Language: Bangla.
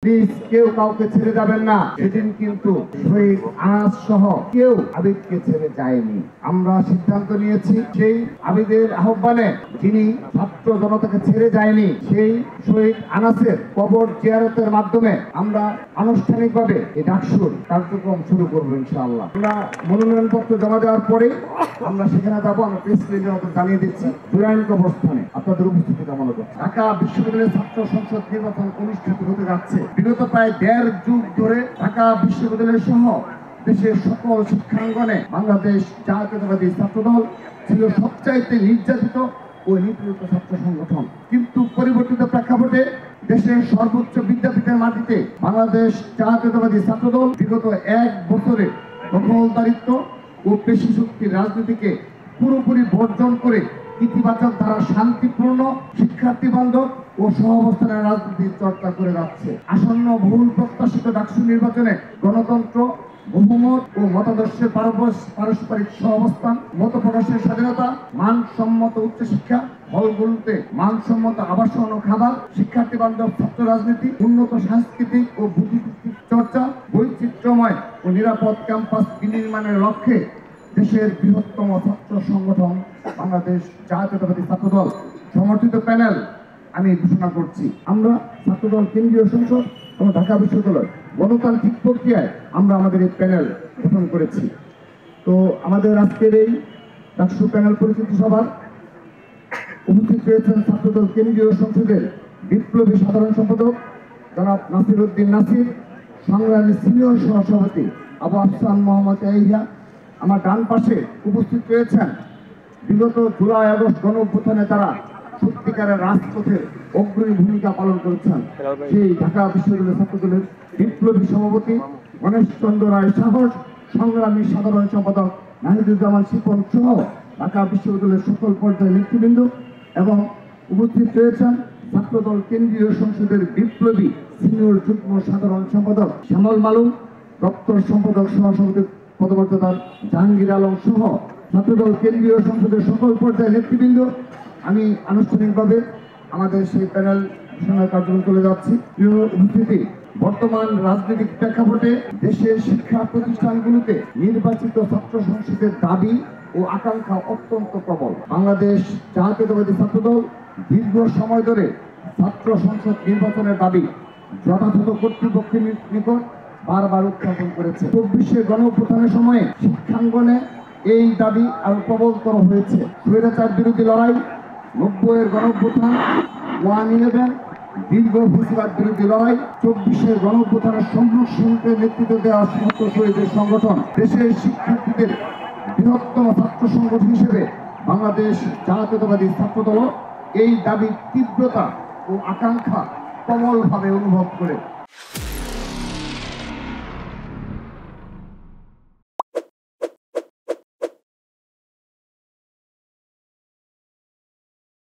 প্লিজ কেউ কাউকে ছেড়ে যাবেন না। সেদিন কিন্তু শহীদ আনাস সহ কেউ আবিদকে ছেড়ে যায়নি। আমরা সিদ্ধান্ত নিয়েছি সেই আবিদের আহ্বানে যিনি ছাত্র জনতাকে ছেড়ে যায়নি, সেই শহীদ আনাসের কবর জিয়ারতের মাধ্যমে আমরা আনুষ্ঠানিকভাবে এই ডাকসুর কার্যক্রম শুরু করবো ইনশাআল্লাহ। আমরা মনোনয়নপত্র জমা দেওয়ার পরে আমরা সেখানে যাবো। আমরা প্রেস রিলিজে জানিয়ে দিচ্ছি জুরাইন কবরস্থানে আপনাদের উপস্থিতি কামনা করছি। ঢাকা বিশ্ববিদ্যালয়ের ছাত্র সংসদ নির্বাচন অনুষ্ঠিত হতে যাচ্ছে। বিগত প্রায় 1.5 যুগ ধরে ঢাকা বিশ্ববিদ্যালয় সহ দেশের সকল শিক্ষাঙ্গনে বাংলাদেশ জাতীয়তাবাদী ছাত্রদল ছিল সবচাইতে নির্যাতিত ও নিপীড়িত ছাত্র সংগঠন। কিন্তু পরিবর্তিত প্রেক্ষাপটে দেশের সর্বোচ্চ বিদ্যাপীঠের মাটিতে বাংলাদেশ জাতীয়তাবাদী ছাত্রদল বিগত 1 বছরে দখলদারিত্ব ও পেশি শক্তির রাজনীতিকে পুরোপুরি বর্জন করে ইতিবাচক ধারা শান্তিপূর্ণ শিক্ষার্থী বান্ধব ও সহাবস্থানের রাজনীতির চর্চা করে যাচ্ছে। আসন্ন বহুল প্রত্যাশিত ডাকসু নির্বাচনে গণতন্ত্র, বহুমত ও মতাদর্শের পারস্পরিক সহাবস্থান, মত প্রকাশের স্বাধীনতা, মানসম্মত উচ্চশিক্ষা, হলগুলোতে মানসম্মত আবাসন ও খাবার, শিক্ষার্থী বান্ধব ছাত্র রাজনীতি, উন্নত সাংস্কৃতিক ও বুদ্ধিভিত্তিক চর্চা, বৈচিত্র্যময় ও নিরাপদ ক্যাম্পাস বিনির্মাণের লক্ষ্যে দেশের বৃহত্তম ছাত্র সংগঠন বাংলাদেশ জাতীয়তাবাদী ছাত্রদল সমর্থিত প্যানেল আমি ঘোষণা করছি। আমরা ছাত্রদল কেন্দ্রীয় সংসদ এবং ঢাকা বিশ্ববিদ্যালয় গণতান্ত্রিক প্রক্রিয়ায় আমরা আমাদের এই প্যানেল গঠন করেছি। তো আমাদের আজকের এই ডাকসু প্যানেল পরিচিতি সভার উপস্থিত রয়েছেন ছাত্রদল কেন্দ্রীয় সংসদের বিপ্লবী সাধারণ সম্পাদক জনাব নাসির উদ্দিন নাসির, সংগ্রামী সিনিয়র সহসভাপতি আবু আহসান মোহাম্মদ ইয়াহিয়া। আমার ডান পাশে উপস্থিত রয়েছেন বিগত জুলাই আগস্ট গণ অভ্যুত্থানে তারা সত্যিকারের রাজপথের অগ্রণী ভূমিকা পালন করেছেন সেই ঢাকা বিশ্ববিদ্যালয় ছাত্রদলের বিপ্লবী সভাপতি গণেশ চন্দ্র রায় সাহস, সংগ্রামী সাধারণ সম্পাদক নাহিদুজ্জামান শিপন সহ ঢাকা বিশ্ববিদ্যালয়ের সকল পর্যায়ের নেতৃবৃন্দ এবং উপস্থিত রয়েছেন ছাত্রদল কেন্দ্রীয় সংসদের বিপ্লবী সিনিয়র যুগ্ম সাধারণ সম্পাদক শ্যামল মালুম, দপ্তর সম্পাদক সহসভাপতি পদমর্যাদার জাহাঙ্গীর আলম সহ ছাত্রদল কেন্দ্রীয় সংসদের সকল পর্যায়ের নেতৃবৃন্দ। আমি আনুষ্ঠানিকভাবে আমাদের সেই প্যানেল ঘোষণার কার্যক্রম চলে যাচ্ছি। প্রিয় উপস্থিতি, বর্তমান রাজনৈতিক প্রেক্ষাপটে দেশের শিক্ষা প্রতিষ্ঠানগুলোতে নির্বাচিত ছাত্র সংসদের দাবি ও আকাঙ্ক্ষা অত্যন্ত প্রবল। বাংলাদেশ জাতীয়তাবাদী ছাত্রদল দীর্ঘ সময় ধরে ছাত্র সংসদ নির্বাচনের দাবি যথাযথ কর্তৃপক্ষের নিকট বারবার উত্থাপন করেছে। 24-এর গণ অভ্যুত্থানের সময়ে শিক্ষাঙ্গনে এই দাবি আরো প্রবলতর হয়েছে। স্বৈরাচার বিরোধী লড়াই, 90-এর গণ অভ্যুত্থান, 1/11, দীর্ঘ ফ্যাসিবাদ বিরোধী লড়াই, 24-এর গণ অভ্যুত্থানের সম্মুখে নেতৃত্ব দেওয়া ছাত্র শহীদের সংগঠন, দেশের শিক্ষার্থীদের বৃহত্তম ছাত্র সংগঠন হিসেবে বাংলাদেশ জাতীয়তাবাদী ছাত্রদল এই দাবির তীব্রতা ও আকাঙ্ক্ষা প্রবলভাবে অনুভব করে